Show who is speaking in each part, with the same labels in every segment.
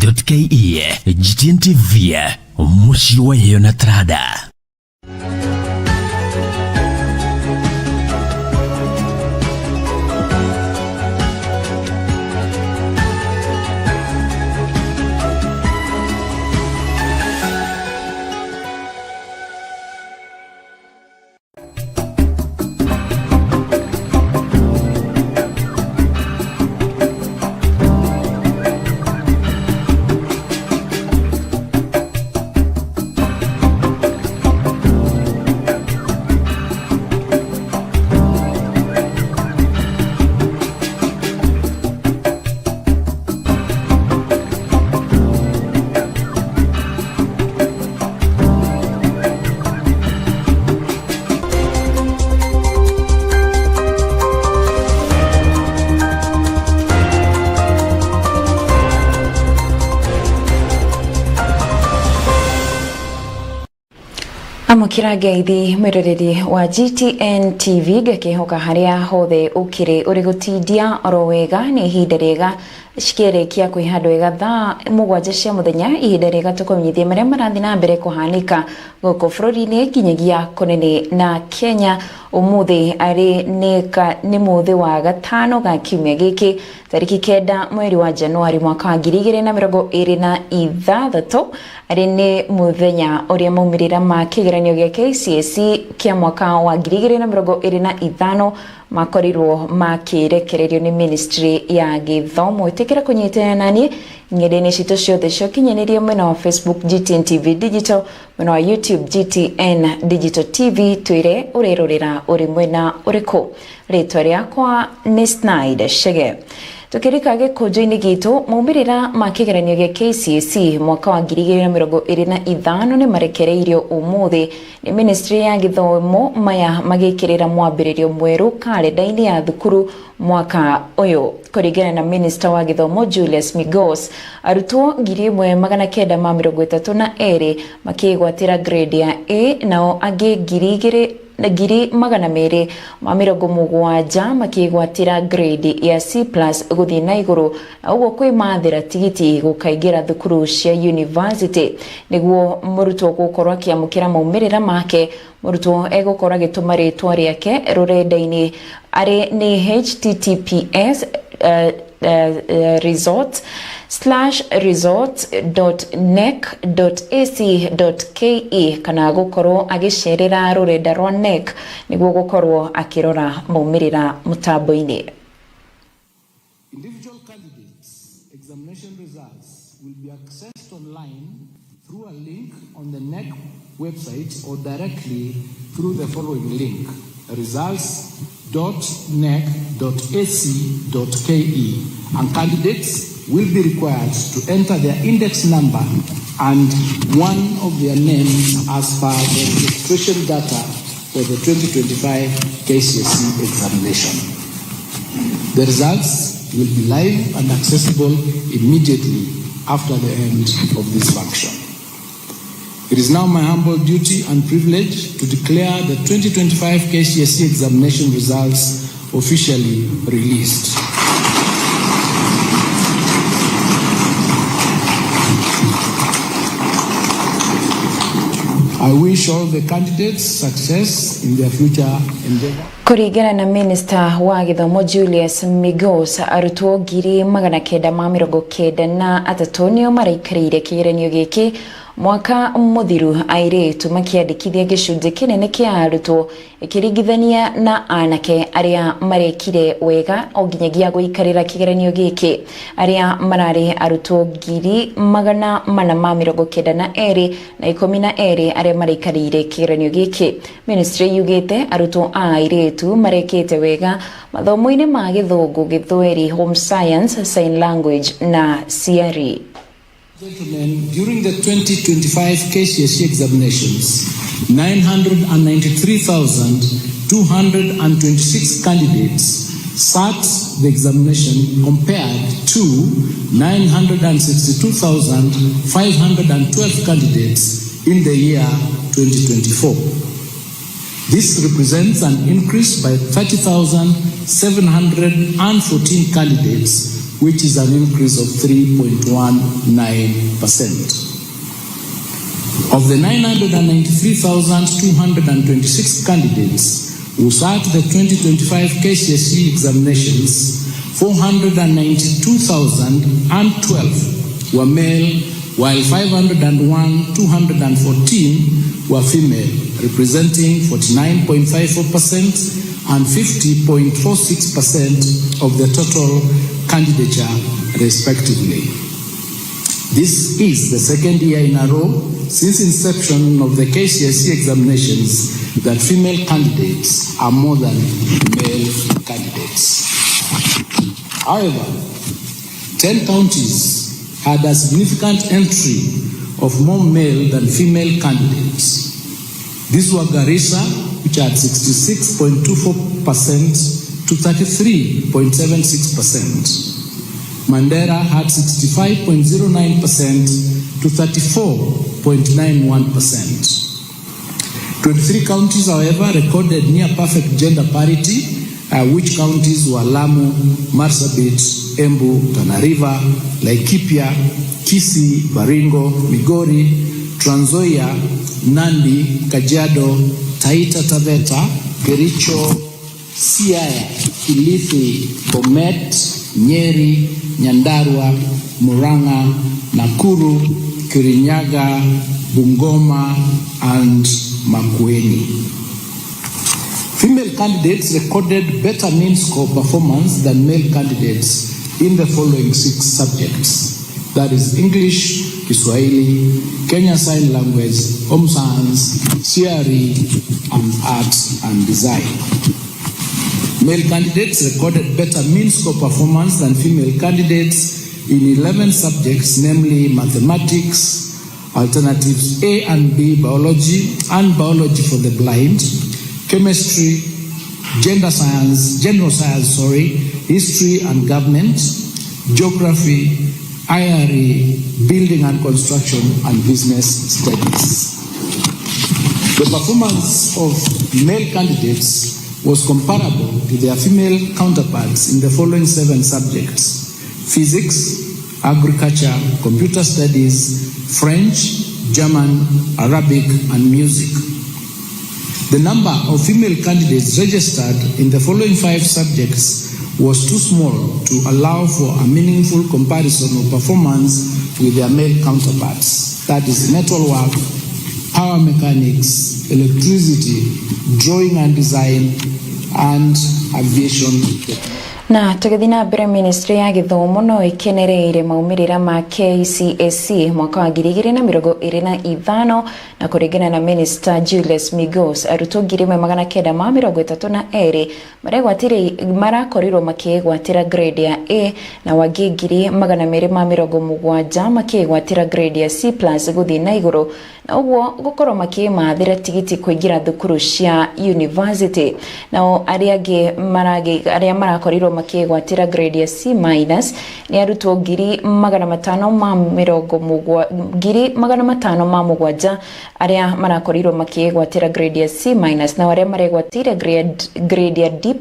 Speaker 1: GTN.ke. GTN TV, mushi wa Yonatrada.
Speaker 2: Amukira geithi mwiroreri wa GTN TV gakihoka haria hothe ukiri urigutindia orowega ni ihinda riega shikerekia kwihandwo wega thaa 7 cia muthenya ihinda riega tukomithie maria marathi na mbere kuhanika goko bururi-ini kinyagia kunene na Kenya umuthi ari ni muthi wa gatano ga kiumia giki tariki 9 mweri wa Januari mwaka wa 2026 ari ni muthenya uria maumirira ma kigeranio gia KCSE kia mwaka wa 2025 makorirwo makirekererio ni Ministry ya Githomo itekera kunyitana nani ngedene cito ciothe ciokinyanirie mwena wa Facebook GTN TV Digital, mwena wa YouTube GTN Digital TV, twire urerorera uri mwena uriku. Ritwa riakwa ni Schneider Chege. Tukirika gikuju-ini gitu maumirira ma kigeranio gia KCSE mwaka wa 2025 ni marekereirio umuthi ni Ministry ya Githomo maya magikirira mwambiririo mweru kalenda-ini ya thukuru mwaka uyu. Kuringana na Minister wa Githomo Julius Migos, arutwo 1932 makigwatira grade ya A nao angi 2,270 makigwatira grade ya C+ guthii na iguru, na uguo kwimathira tigiti gukaingira thukuru cia university. Niguo murutwo gukorwo akiamukira maumirira make, murutwo egukorwo agituma ritwa riake rurenda-ini ari ni https resort.nec.ac.ke kana gukorwo agicerera rurenda rwa NEC niguo gukorwo akirora maumirira mutambo-ini.
Speaker 3: Individual candidates' examination results will be accessed online through a link on the NEC website or directly through the following link: results.nec.ac.ke, and candidates will be required to enter their index number and one of their names as per the registration data for the 2025 KCSE examination. The results will be live and accessible immediately after the end of this function. It is now my humble duty and privilege to declare the 2025 KCSE examination results officially released. I wish all the candidates success in their future endeavor.
Speaker 2: Kuringana na Minister wa Githomo Julius Migos, arutwo 993 nio maraikariire kigeranio giki mwaka muthiru. Airitu makiandikithia gicunji kinene kia arutwo ikiringithania na anake aria marekire wega o nginyagia guikarira kigeranio giki. Aria marari arutwo 492 na 12 aria maraikarire kigeranio giki. Ministry yugite arutwo airitu marekite wega mathomo-ini ma githungu, githweri, home science, sign language na CRE.
Speaker 3: Gentlemen, during the 2025 KCSE examinations, 993,226 candidates sat the examination compared to 962,512 candidates in the year 2024. This represents an increase by 30,714 candidates which is an increase of 3.19%. Of the 993,226 candidates who sat the 2025 KCSE examinations, 492,012 were male, while 501,214 were female, representing 49.54% and 50.46% of the total candidature, respectively. This is the second year in a row since inception of the KCSE examinations that female candidates are more than male candidates. However, 10 counties had a significant entry of more male than female candidates. These were Garissa, which had 66.24% to 33.76%. Mandera had 65.09% to 34.91%. 23 counties, however, recorded near perfect gender parity, which counties were Lamu, Marsabit, Embu, Tana River, Laikipia, Kisii, Baringo, Migori, Trans Nzoia, Nandi, Kajiado, Taita Taveta, Kericho, Siaya, Kilifi, Bomet, Nyeri, Nyandarua, Murang'a, Nakuru, Kirinyaga, Bungoma, and Makueni. Female candidates recorded better mean score performance than male candidates in the following 6 subjects. That is English, Kiswahili, Kenya Sign Language, Home Science, CRE, and Arts and Design. Male candidates recorded better mean score performance than female candidates in 11 subjects, namely Mathematics, Alternatives A and B, Biology, and Biology for the Blind, Chemistry, General Science, History and Government, Geography, IRE, Building and Construction, and Business Studies. The performance of male candidates was comparable to their female counterparts in the following 7 subjects: Physics, Agriculture, Computer Studies, French, German, Arabic, and Music. The number of female candidates registered in the following 5 subjects was too small to allow for a meaningful comparison of performance with their male counterparts. That is metalwork, power mechanics, electricity, drawing and design, and aviation technology.
Speaker 2: Na tugithina mbere ministry ya githomo no ikenereire maumirira ma KCSE mwaka wa 2025 na kuringana na minister Julius Migos arutwo 1932 marakorirwo makigwatira grade ya A na wangi 270 makigwatira grade ya C+ guthi na iguru na uguo gukorwo makimathira tigiti kuingira thukuru cia university na aria marakorirwo makigwatira grade ya C- ni arutwo 507 aria marakorirwo makigwatira grade ya C- na aria maregwatire grade ya D+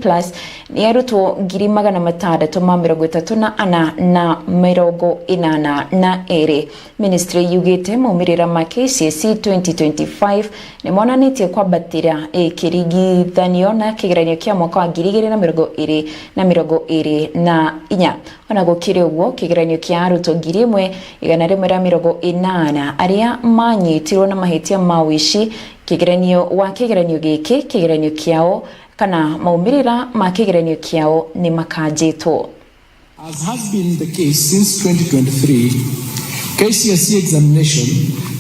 Speaker 2: ni arutwo 634,382. Ministry yugite maumirira ma KCSE 2025 ni monanitie kwambatira kirigithanio na kigeranio kia mwaka wa 2024 ona gukire uguo kigeranio kia arutwo 1,180 aria manyitirwo na mahitia ma wici kigeranio giki kigeranio kiao kana maumirira ma kigeranio kiao ni makanjitwo.
Speaker 3: As has been the case since 2023 KCSE examination,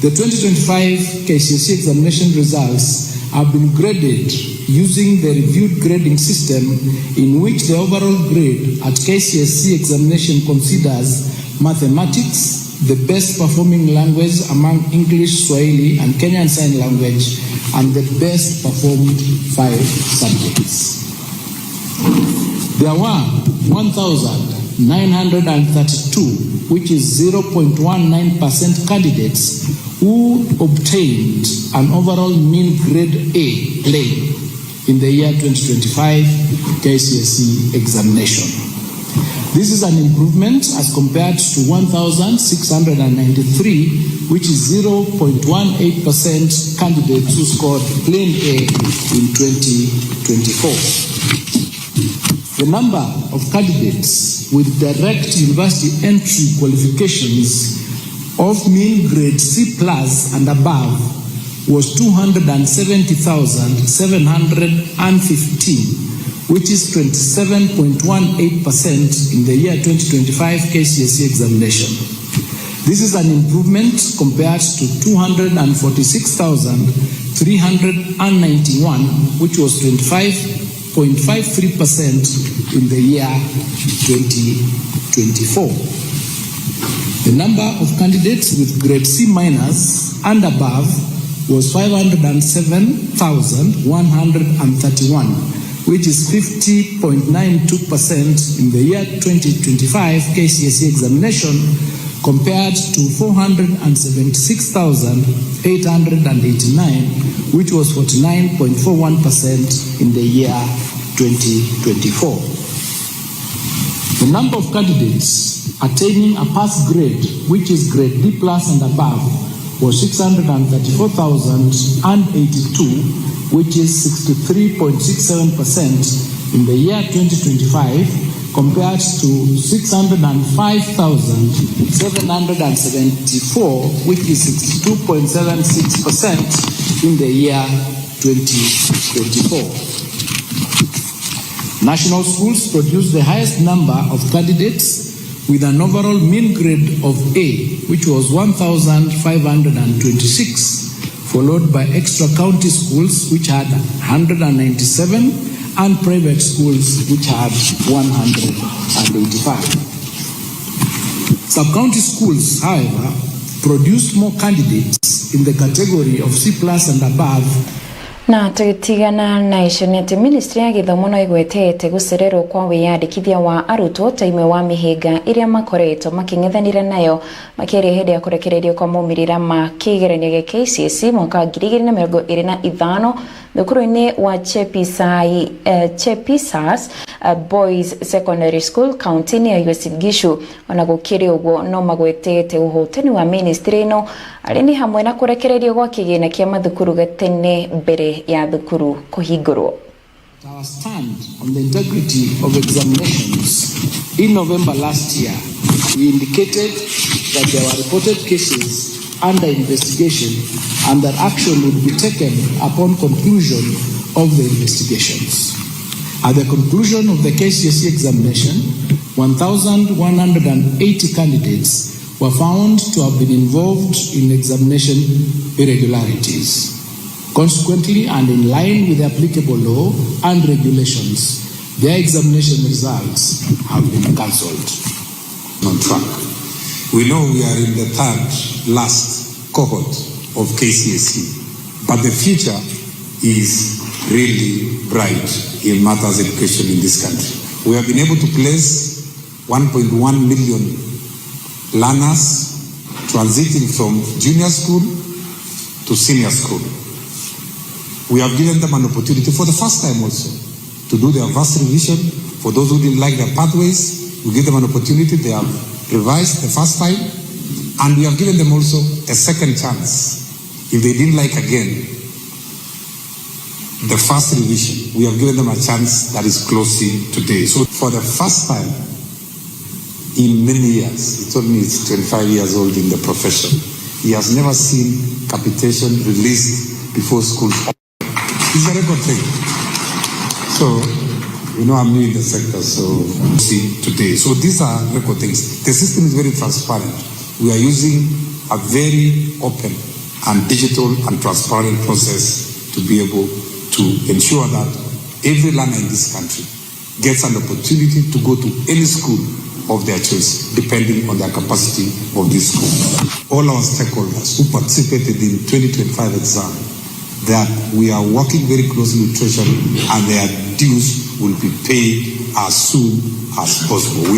Speaker 3: the 2025 KCSE examination results have been graded using the reviewed grading system in which the overall grade at KCSE examination considers mathematics the best performing language among English, Swahili, and Kenyan Sign Language, and the best performed 5 subjects. There were 1,932, which is 0.19% candidates who obtained an overall mean grade A in the year 2025 KCSE examination. This is an improvement as compared to 1,693, which is 0.18% candidates who scored plain A in 2024. The number of candidates with direct university entry qualifications of mean grade C+ and above was 270,715, which is 27.18% in the year 2025 KCSE examination. This is an improvement compared to 246,391, which was 25.53% in the year 2024. The number of candidates with grade C- and above was 507,131, which is 50.92% in the year 2025 KCSE examination, compared to 476,889, which was 49.41% in the year 2024. The number of candidates attaining a pass grade, which is grade D+ and above, was 634,082, which is 63.67% in the year 2025, compared to 605,774, which is 62.76% in the year 2024. National schools produced the highest number of candidates with an overall mean grade of A, which was 1,526, followed by extra county schools, which had 197, and private schools, which had 185. Sub-county schools, however, produced more candidates in the category of C+ and above.
Speaker 2: Na tugitigana na ichenete ministry ya githomo no igwetete gucererwo kwa wiyandikithia wa arutwo taimwe wa mihinga iria makoretwo making'ethanira nayo makiria hende ya kurekererio kwa maumirira ma kigeranio gya KCSE mwaka wa 2025 thukuru-ini wa Chepisas Boys Secondary School county-ini ya Uasin Gishu. Ona gukiri uguo no magwetete uhotani wa ministry no arini hamwe na kurekererio gwa kigina kia mathukuru gatene mbere ya thukuru kuhingurwo.
Speaker 3: Our stand on the integrity of examinations in November last year, we indicated that there were reported cases under investigation and that action would be taken upon conclusion of the investigations. At the conclusion of the KCSE examination, 1,180 candidates were found to have been involved in examination irregularities. Consequently, and in line with the applicable law and regulations, their examination results have been cancelled.
Speaker 4: On track. We know we are in the third last cohort of KCSE, but the future is really bright in matters education in this country. We have been able to place 1.1 million learners transiting from junior school to senior school. We have given them an opportunity for the first time also to do their vast revision. For those who didn't like their pathways, we give them an opportunity. They have revised the first time, and we have given them also a second chance. If they didn't like again the first revision, we have given them a chance that is closing today. So for the first time in many years, he told me he's 25 years old in the profession, he has never seen capitation released before school. It's a record thing. So, you know, I'm new in the sector, so see today. So these are record things. The system is very transparent. We are using a very open and digital and transparent process to be able to ensure that every learner in this country gets an opportunity to go to any school of their choice, depending on their capacity of this school. All our stakeholders who participated in 2025 exam, that we are working very closely with Treasury, and their dues will be paid as soon as possible.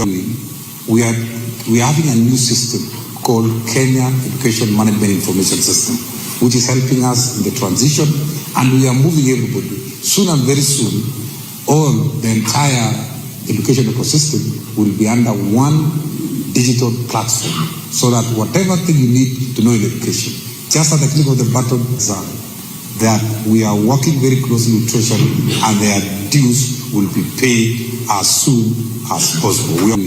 Speaker 4: We are having a new system called Kenya Education Management Information System, which is helping us in the transition, and we are moving everybody. Soon and very soon, all the entire education ecosystem will be under one digital platform, so that whatever thing you need to know in education, just at the click of the button, that we are working very closely with Treasury and their dues will be paid as soon as possible.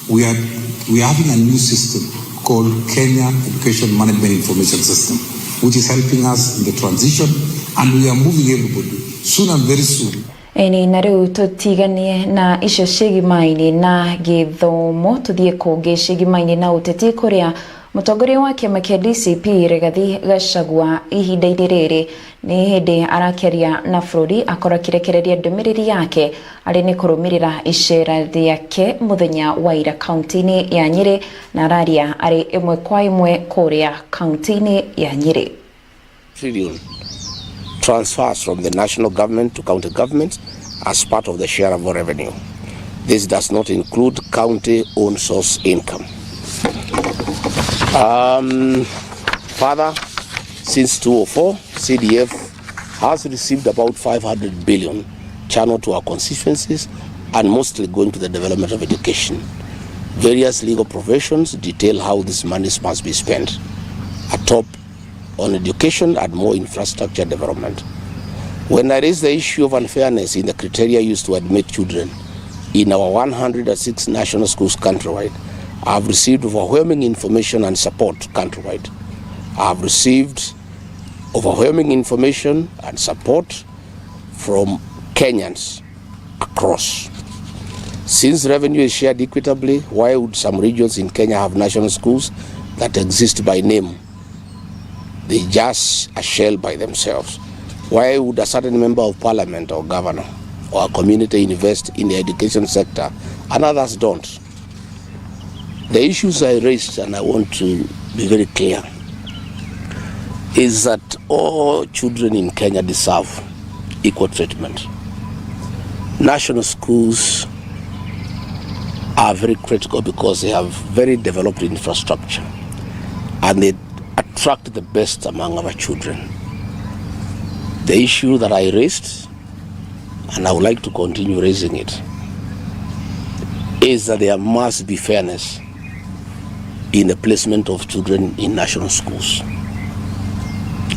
Speaker 4: We are having a new system called Kenya Education Management Information System, which is helping us in the transition, and we are moving everybody soon and very soon.
Speaker 2: Eni na riu tutiganie na icio cigimaini na githomo tuthie kungi cigimaini na uteti kuria mutongoria wa kiama kia DCP Rigathi Gachagua ihinda-ini riri ni hindi arakeria na bururi akora kirekereria ndumiriri yake ari ni kurumirira icera riake muthenya wa ira kaunti-ini ya Nyeri na araria ari imwe kwa imwe kuria kaunti-ini ya Nyeri.
Speaker 5: Trillion transfers from the national government to county governments as part of the share of revenue. This does not include county-owned source income. Further, since 2004, CDF has received about 500 billion channeled to our constituencies and mostly going to the development of education. Various legal provisions detail how this money must be spent. Atop on education and more infrastructure development. When I raise the issue of unfairness in the criteria used to admit children in our 106 national schools countrywide, I have received overwhelming information and support countrywide. I have received overwhelming information and support from Kenyans across. Since revenue is shared equitably, why would some regions in Kenya have national schools that exist by name? They just a shell by themselves. Why would a certain member of parliament or governor or a community invest in the education sector and others don't? The issues I raised, and I want to be very clear, is that all children in Kenya deserve equal treatment. National schools are very critical because they have very developed infrastructure and they attract the best among our children. The issue that I raised, and I would like to continue raising it, is that there must be fairness in the placement of children in national schools.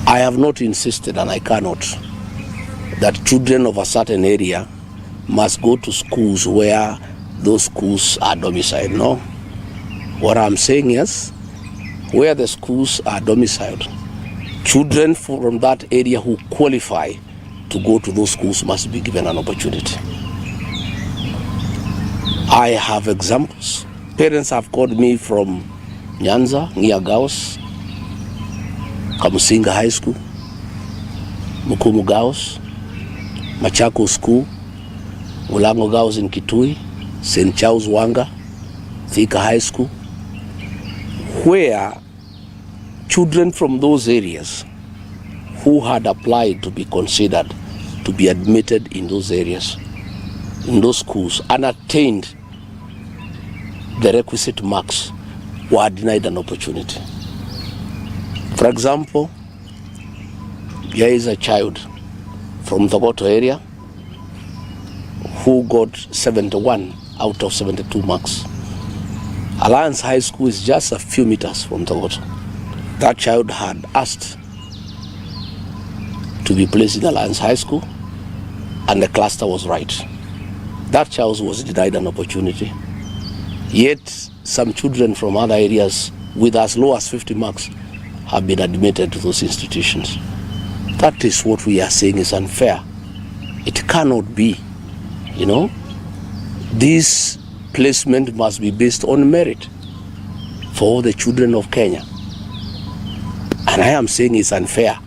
Speaker 5: I have not insisted, and I cannot, that children of a certain area must go to schools where those schools are domiciled. No. What I'm saying is, where the schools are domiciled, children from that area who qualify to go to those schools must be given an opportunity. I have examples. Parents have called me from Nyanza, Ngiagaos, Kamusinga High School, Mukumu Gaos, Machako School, Mulango Gaos in Kitui, St. Charles Wanga, Thika High School, where children from those areas who had applied to be considered to be admitted in those areas, in those schools, and attained the requisite marks were denied an opportunity. For example, there is a child from the Goto area who got 71 out of 72 marks. Alliance High School is just a few meters from Togoto. That child had asked to be placed in Alliance High School, and the cluster was right. That child was denied an opportunity. Yet, some children from other areas with as low as 50 marks have been admitted to those institutions. That is what we are saying is unfair. It cannot be, you know. This placement must be based on merit for the children of Kenya. And I am saying it's unfair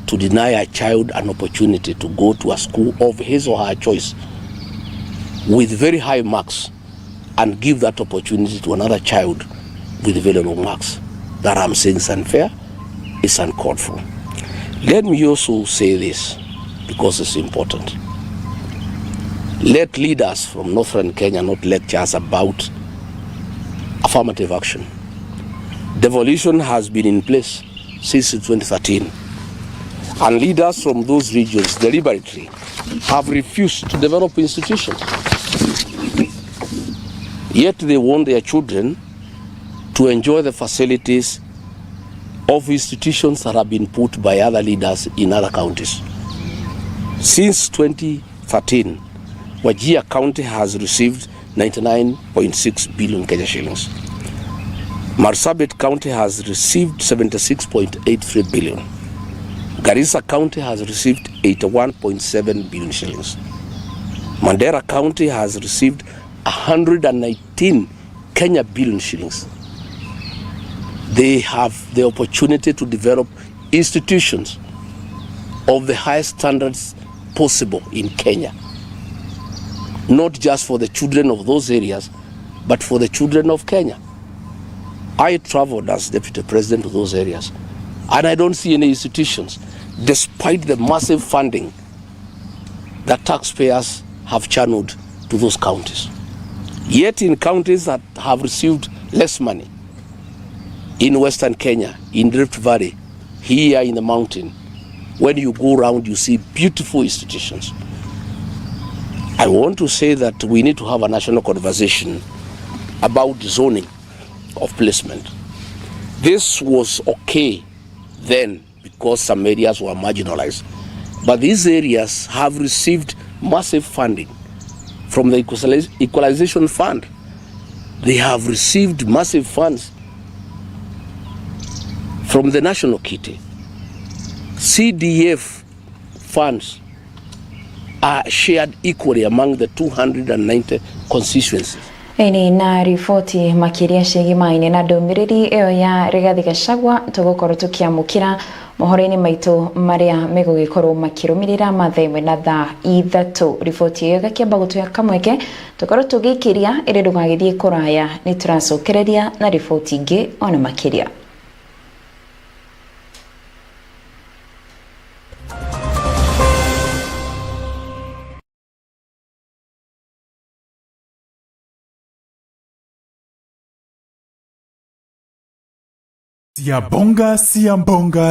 Speaker 5: to deny a child an opportunity to go to a school of his or her choice with very high marks and give that opportunity to another child with very low marks. That I'm saying is unfair, it's uncalled for. Let me also say this, because it's important. Let leaders from northern Kenya not lecture us about affirmative action. Devolution has been in place since 2013, and leaders from those regions deliberately have refused to develop institutions. Yet they want their children to enjoy the facilities of institutions that have been put by other leaders in other counties. Since 2013, Wajir County has received 99.6 billion Kenya shillings. Marsabit County has received 76.83 billion. Garissa County has received 81.7 billion shillings. Mandera County has received 119 Kenya billion shillings. They have the opportunity to develop institutions of the highest standards possible in Kenya. Not just for the children of those areas, but for the children of Kenya. I traveled as deputy president to those areas, and I don't see any institutions, despite the massive funding that taxpayers have channeled to those counties. Yet in counties that have received less money, in Western Kenya, in Rift Valley, here in the mountain, when you go around, you see beautiful institutions. I want to say that we need to have a national conversation about zoning of placement. This was okay then because some areas were marginalized, but these areas have received massive funding from the Equalization Fund. They have received massive funds from the National Kitty. CDF funds are shared equally among the 290 constituencies.
Speaker 2: Ini na ripoti makiria cigimaine na ndumiriri iyo ya Rigathi Gachagua tugukorwo tukiamukira mohoreni maitu maria megugikorwo makirumirira mathaimwe na thaa ithatu. Ripoti iyo gakiamba gutuya kamweke tukorwo tugikiria iri ndugagithie kuraya ni turacokereria na ripoti ingi ona makiria.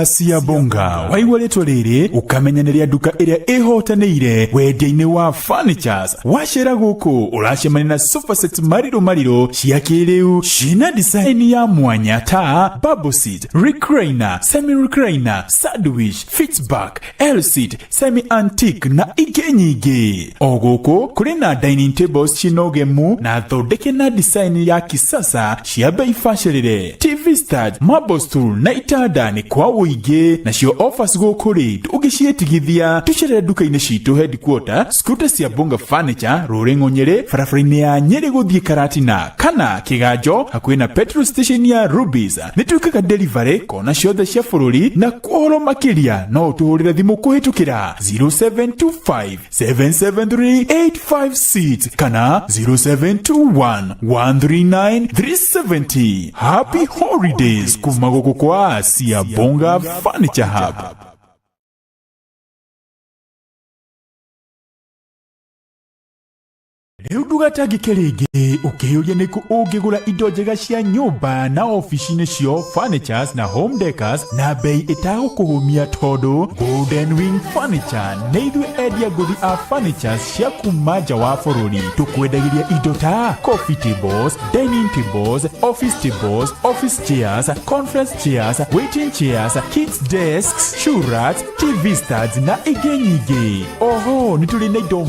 Speaker 6: Siabonga waiwaletwo riri ukamenyanĩria duka iria ihotanĩire wendia-inĩ wa furnitures. Wacera guku uracemania na sofa set mariro cia kĩrĩu cina design ya mwanya ta bubble seat, recliner, semi recliner, sandwich, fitback, L seat, semi antique na ingĩ nyingĩ. O guku kũrĩ na dining tables cinogemu na thondeke na design ya kisasa cia bei bacĩrĩre. TV stand, marble stool na itanda ni kwa uige na cio offers gukuri ugiciitigithia. Tuchere duka-inĩ citũ headquarter Scooter Siabonga Furniture Rurengo Nyeri, barabara-inĩ ya Nyeri guthie Karatina kana Kiganjo hakuhĩ na petrol station ya Rubies. Nĩtwĩkaga delivery kona ciothe cia bũrũri, na kuhoro makiria no tuhurire thimu kuhitukira 0725 773 856 kana 0721 139 370. Happy holidays kumagogo kwa Siabonga Furniture Hub. Rĩu ndũgatangĩke rĩngĩ ũkĩyũria nĩkũ ũngĩgũra indo njega cia nyũmba na ofici-inĩ cio furnitures na home decors na bei ĩtagũkũhũmia, tondũ Golden Wing Furniture nĩ ithuĩ endia ngũthi a furnitures cia kuma nja wa bũrũri. Tũkwendagĩria indo ta coffee tables, dining tables, office chairs, conference chairs, waiting chairs, kids desks, shoe racks, TV stands na ingĩ nyingĩ. Oho nĩ tũrĩ na indo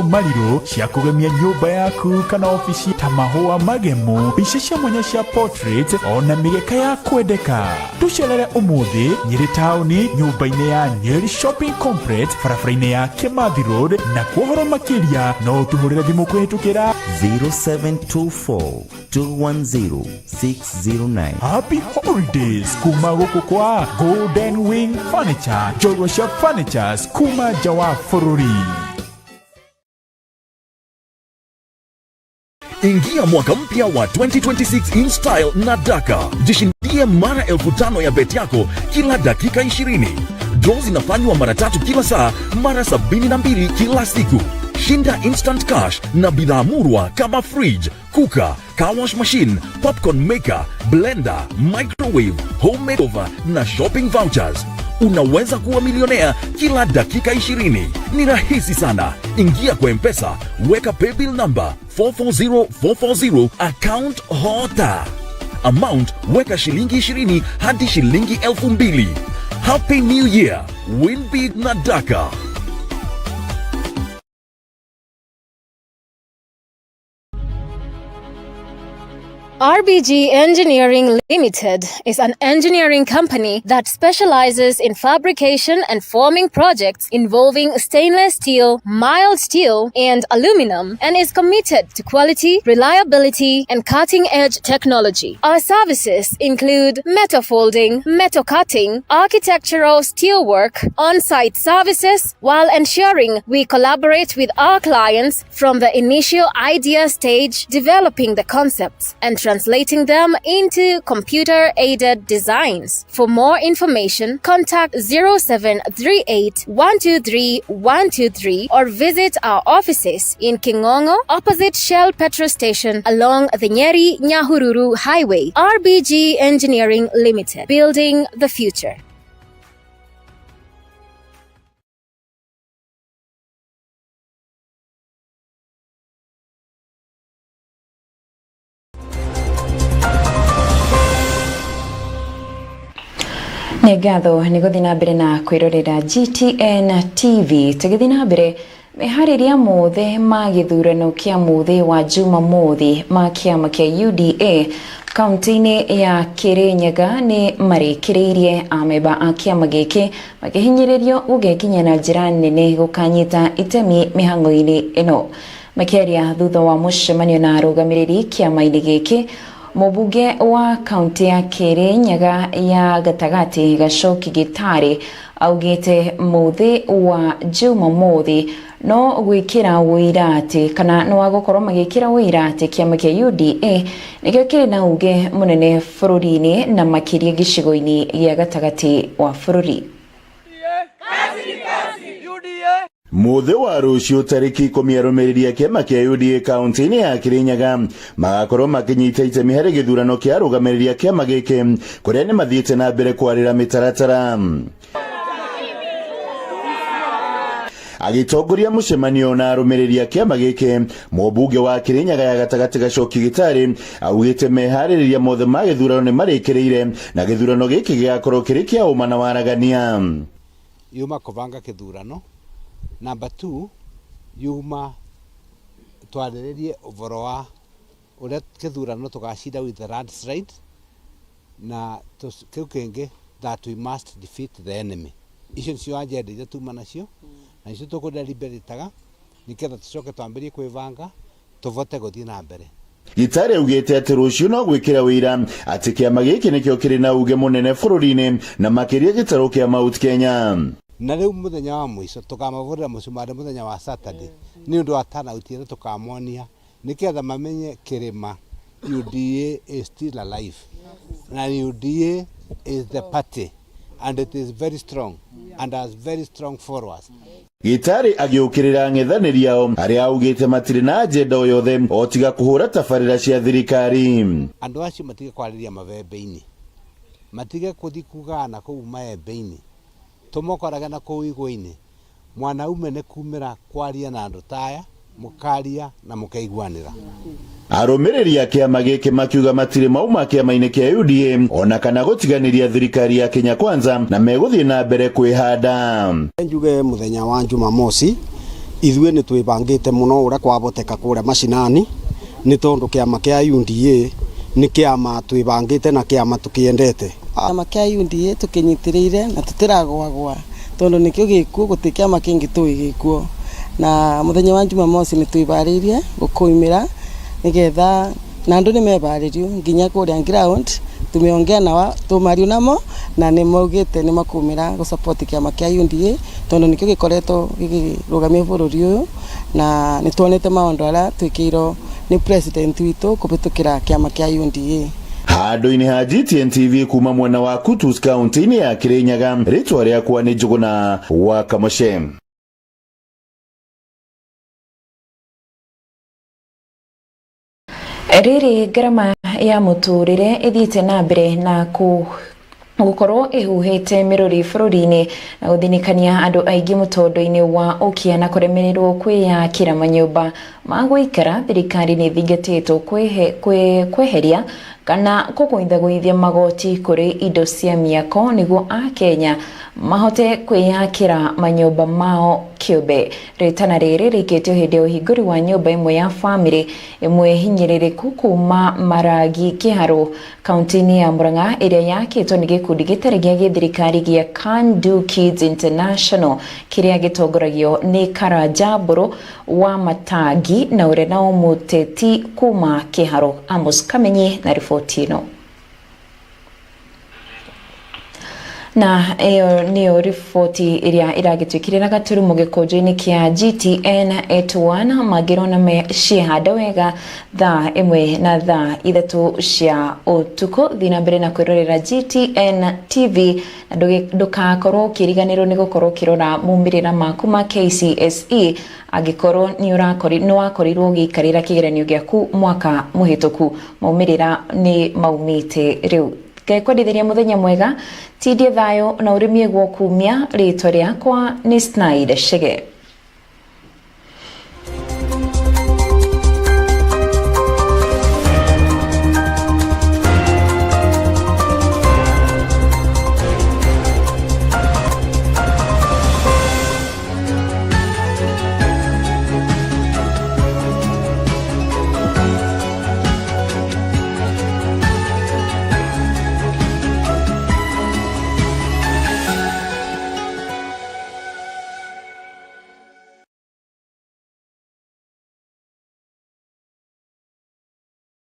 Speaker 6: mariro cia kũgemia nyumba yaku kana ofisi ta mahũa magemu, mbica cia mwanya cia portrait ona mĩgeka ya kwendeka. Tucerere ũmũthĩ Nyeri taũni, nyũmba-inĩ ya Nyeri Shopping Complex, barabara-inĩ ya Kimathi Road, na kuohoro makĩria no tũhũrĩre thimũ kũhĩtũkĩra
Speaker 7: 0724 210 609.
Speaker 6: Happy holidays kuma gũkũ kwa Golden Wing Furniture, njorua cia furnitures kuma nja wa bũrũri.
Speaker 8: Ingia mwaka mpya wa 2026 in style na Daka. Jishindie mara 5,000 ya bet yako kila dakika 20. Draw zinafanywa mara 3 kila saa, mara 72 kila siku. Shinda instant cash na bidhaa murwa kama fridge, cooker, car wash machine, popcorn maker, blender, microwave, home makeover na shopping vouchers. Unaweza kuwa milionea kila dakika 20. Ni rahisi sana. Ingia kwa M-Pesa, weka paybill number 440 account HOTA. Amount weka shilingi 20 hadi shilingi 2,000. Happy New Year. Win big na Daka.
Speaker 9: RBG Engineering Limited is an engineering company that specializes in fabrication and forming projects involving stainless steel, mild steel, and aluminum, and is committed to quality, reliability, and cutting-edge technology. Our services include metal folding, metal cutting, architectural steelwork, on-site services, while ensuring we collaborate with our clients from the initial idea stage, developing the concepts and translating them into computer-aided designs. For more information, contact 0738 123 123 or visit our offices in Kingongo, opposite Shell Petrol Station along the Nyeri-Nyahururu Highway. RBG Engineering Limited, building the future.
Speaker 2: Nĩ ngatho nĩ gũthiĩ na mbere na kwĩrorera GTN TV. Tũgĩthiĩ na mbere meharĩria mothe ma gĩthurano kĩa mũthĩ wa Jumamothi ma kĩama kĩa UDA kaunti-inĩ ya Kirinyaga nĩ marĩkĩrĩirie amemba a kĩama gĩkĩ makĩhinyĩrĩrio gũgekinya na njĩra nene gũkanyita itemi mĩhang'o-inĩ ĩno. Makĩaria thutha wa mũcemanio na arũgamĩrĩri kĩama-inĩ gĩkĩ, Mũmbunge wa kaunti ya Kirinyaga ya gatagati Gacoki Gitari augĩte mũthĩ wa Jumamothi no gwĩkĩra wĩira atĩ kana no agũkorwo magĩkĩra wĩira atĩ kĩama kĩa UDA nĩkĩo kĩrĩ na uge mũnene bũrũri-inĩ na makĩria gĩcigo-inĩ gĩa gatagati wa bũrũri.
Speaker 10: Mũthĩ wa rũciũ tarĩki 10 arũmĩrĩri a kĩama kĩa UDA kaunti-inĩ ya Kirinyaga magakorwo makĩnyita itemi harĩ gĩthurano kĩa arũgamĩrĩri a kĩama gĩkĩ kũrĩa nĩ mathiĩte na mbere kwarĩra mĩtaratara. Agĩtongoria mũcemanio na arũmĩrĩri a kĩama gĩkĩ, mũmbunge wa Kirinyaga ya gatagati Gacoki Gitari augĩte meharĩrĩria mothe ma gĩthurano nĩ marĩkĩrĩire na gĩthurano gĩkĩ gĩgakorwo kĩrĩ kĩa ũma na waragania.
Speaker 11: Yuma kũbanga gĩthurano. Number 2, yuma twarĩrĩrie ũboro wa ũrĩa gĩthurano tũgacida with the landslide na kĩu kĩngĩ that we must defeat the enemy. Icio nĩcio agenda iria tuma nacio na icio tũkũdeliberataga nĩgetha tũcoke twambĩrĩrie kwĩbanga tũvote gũthiĩ na mbere.
Speaker 10: Gitari augĩte atĩ rũciũ no gwĩkĩra wĩira atĩ kĩama gĩkĩ nĩkĩo kĩrĩ na uge mũnene bũrũri-inĩ na makĩria gĩtarũ kĩa Mount Kenya.
Speaker 11: Na rĩu mũthenya wa mũico tũkamavũrĩra mũcumarĩ mũthenya wa Saturday nĩ ũndũ wa turnout ĩrĩa tũkamonia nĩgetha mamenye kĩrĩma UDA is still alive na UDA is the party and it is very strong and has very strong followers.
Speaker 10: Gitari agĩũkĩrĩra ng'ethanĩri ao arĩa augĩte matirĩ na agenda o yothe o tiga kũhũra tabarĩra cia thirikari.
Speaker 11: Andũ acio matige kwarĩria mabembe-inĩ, matige kũthi kugana kũu maembe-inĩ, tũmokoraga na kũu igũ-inĩ. Mwanaume nĩ kumĩra kwaria na andũ taya, mũkaria na mũkaiguanĩra.
Speaker 10: Arũmĩrĩri a kĩama gĩkĩ makiuga matirĩ mauma kĩama-inĩ kĩa UDA ona kana gũtiganĩria thirikari ya Kenya Kwanza na megũthiĩ na mbere kwĩhanda.
Speaker 12: Njuge mũthenya wa Jumamosi ithuĩ nĩ twĩbangĩte mũno ũrĩa kwaboteka kũrĩa macinani nĩ tondũ kĩama kĩa UDA nĩ kĩama twĩbangĩte na kĩama tũkĩendete.
Speaker 13: Kĩama kĩa UDA tũkĩnyitĩrĩire na tũtiragwagwa tondũ nĩkĩo gĩkuo gũtĩ kĩama kĩngĩ tũĩ gĩkuo. Na mũthenya wa Jumamosi nĩ twĩbarĩirie gũkũimĩra nigetha na andũ nĩ mebarĩrio nginya kũrĩa ground tumeongea na tũmario namo na nĩ maugĩte nĩ makumĩra gũsupport kĩama kĩa UDA tondũ nĩkĩo gĩkoretwo gĩkĩrũgamia bũrũri ũyũ na nĩ tuonete maũndũ arĩa twĩkĩirwo nĩ president witũ kũbĩtũkĩra kĩama kĩa UDA.
Speaker 10: Handũ-inĩ ha GTN TV kuma mwena wa Kutus kaunti-inĩ ya Kirinyaga, rĩtwa rĩakwa nĩ Njũgũna wa Kamũche.
Speaker 2: Rĩrĩ ngarama ya mũtũrĩre ĩthiĩte na mbere na gukorwo ihuhite miruri bururi-ini na guthinikania andu aingi mutondo-ini wa ukia na kuremererwo kwiyakira manyumba ma guikara. Thirikari ni thingatitwo kweheria kana kuguithia magoti kuri indo cia miako niguo Akenya mahote kwiyakira manyumba mao kiumbe. Ritana riri rikitio hindi ya uhinguri wa nyumba imwe ya family imwe hinyiririku kuma Maragi Kiharu kaunti-ini ya Murang'a iria yakitwo ni gikundi gitari gia githirikari gia Can Do Kids International kiria gitongoragio ni Karanja Mburu wa Matagi na uria nao muteti kuma Kiharu. Amos Kamenyi na ripoti ino. Na niyo ripoti iria iragitwikirira gaturumo gikonjo-ini kia GTN 81 magirona me ciehanda wega thaa imwe na thaa ithatu cia utuku. Thina mbere na kwirorera GTN TV na ndugakorwo ukiriganirwo ni gukorwo ukirora mumirira maku ma KCSE agikorwo ni wakorirwo ugikarira kigeranio giaku mwaka muhituku. Mumirira ni maumite riu. Kwendithiria muthenya mwega, tidie thayo na urimie gwo kumia. Ritwa riakwa ni Schneider Chege.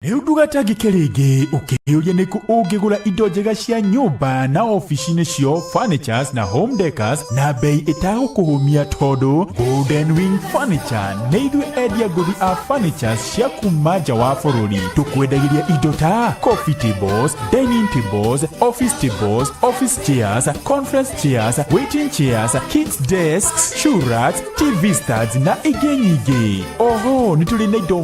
Speaker 6: Riu ndugatangike ringi ukiyuria niku ungigura indo njega cia nyumba na ofici-ini cio furnitures na home decors na bei itagukuhumia tondu Golden Wing Furniture ni ithuĩ endia ngũthi a furnitures cia kuma nja wa bũrũri. Tukwendagiria indo ta coffee tables, dining tables, office chairs, conference chairs, waiting chairs, kids desks, shoe racks, TV stands na ingĩ nyingĩ. Oho nitũrĩ na indo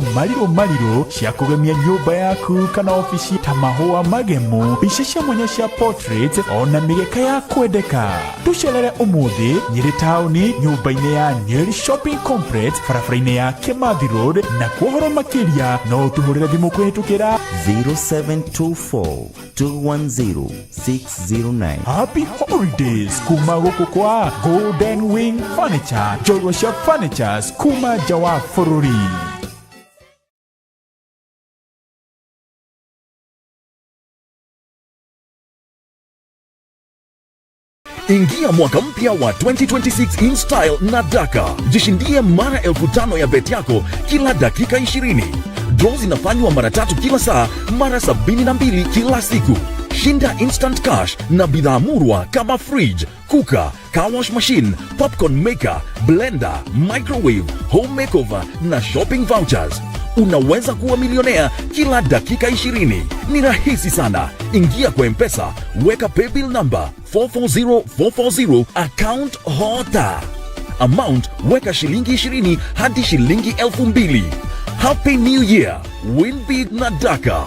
Speaker 6: mariro cia kugemia nyumba yaku kana ofici ta mahũa magemu, mbica cia mwanya cia portraits ona mĩgeka ya kwendeka. Tucerere umuthi Nyeri tauni nyumba-inĩ ya Nyeri Shopping Complex barabara-inĩ ya Kimathi Road, na kuohoro makiria no tuhurire thimu kuhitukira
Speaker 7: 0724 210 609.
Speaker 6: Happy holidays kuma guku kwa Golden Wing Furniture, njorua cia furnitures kuma nja wa bũrũri.
Speaker 8: Ingia mwaka mpya wa 2026 in style na Daka. Jishindie mara 5,000 ya bet yako kila dakika 20. Draw zinafanywa mara 3 kila saa, mara 72 kila siku. Shinda instant cash na bidhaa murwa kama fridge, cooker, car wash machine, popcorn maker, blender, microwave, home makeover na shopping vouchers. Unaweza kuwa milionea kila dakika 20. Ni rahisi sana. Ingia kwa M-Pesa, weka paybill number 440440, account HOTA. Amount weka shilingi 20 hadi shilingi 2,000. Happy New Year. Win big na Daka.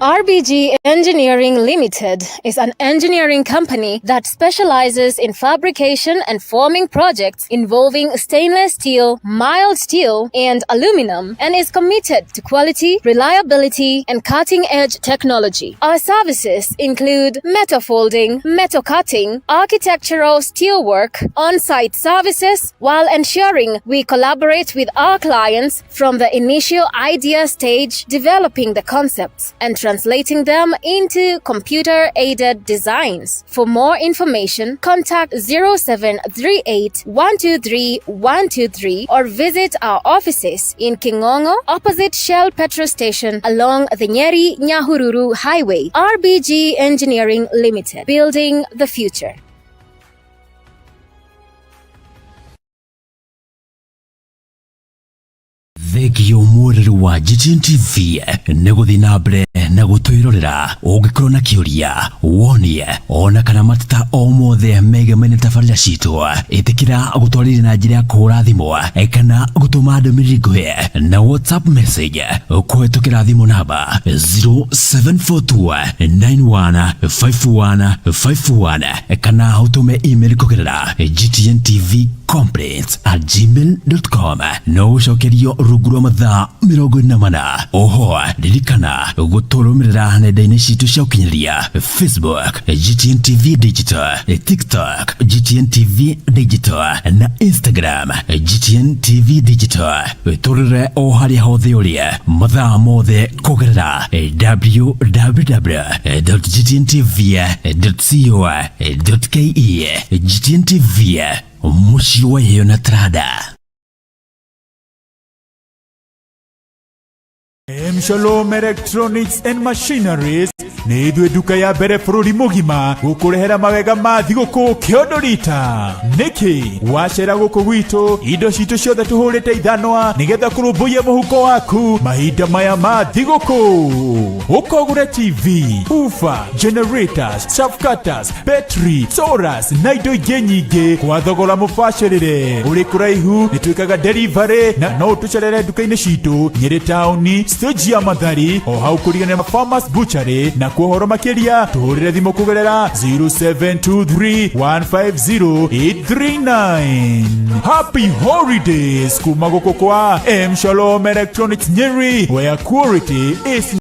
Speaker 9: RBG Engineering Limited is an engineering company that specializes in fabrication and forming projects involving stainless steel, mild steel, and aluminum, and is committed to quality, reliability, and cutting-edge technology. Our services include metal folding, metal cutting, architectural steelwork, on-site services, while ensuring we collaborate with our clients from the initial idea stage, developing the concepts, and translating them into computer-aided designs. For more information, contact 0738 123 123 or visit our offices in Kingongo, opposite Shell Petrol Station along the Nyeri Nyahururu Highway. RBG Engineering Limited, building the future.
Speaker 1: thegio muriri wa GTN TV neguthi na mbere na gutwirorera ungikorwo na kiuria wonie ona kana matata o mothe megemene tabarira citu itikira gutwarire na njira ya kuhura thimu kana gutuma ndũmĩrĩri nguhĩ na WhatsApp message kũhetũkĩra thimũ namba 0742915151 kana utume email kũgerera gtntv@gmail.com no ucokerio rungu rwa mathaa 24. Oho ririkana gũtũrũmĩrĩra nenda-inĩ citũ cia ũkinyanĩria Facebook GTN TV Digital, TikTok GTN TV Digital na Instagram GTN TV Digital. Tũrĩre o harĩa hothe ũrĩ mathaa mothe kũgerera www.gtntv.co.ke. GTN TV muciĩ wa iheo na trada.
Speaker 6: Shalom Electronics and Machineries nĩ ithuĩ nduka ya mbere bũrũri mũgima gũkũrehera mawega ma thigũkũ kĩondorita. Nĩkĩ wacera gũkũ gwitũ indo citũ ciothe tũhũrĩte ithanwa nĩgetha kũrũmbũiya mũhuko waku mahinda maya ma thigũkũ. Ũkogũre TV, ufa, generators, shaft cutters, battery, soras na indo ingĩ nyingĩ kwa thogora mũbacĩrĩre. Ũrĩ kũraihu nĩ twĩkaga delivery na no tũcerere nduka-inĩ citũ Nyeri taũni stage ya Mathari o hau kũrigania Farmers Butchery, na kuohoro makĩria tũhũrĩre thimũ kũgerera 0723150839. Happy holidays kuma gũkũ kwa Shalom Electronics Nyeri, where quality is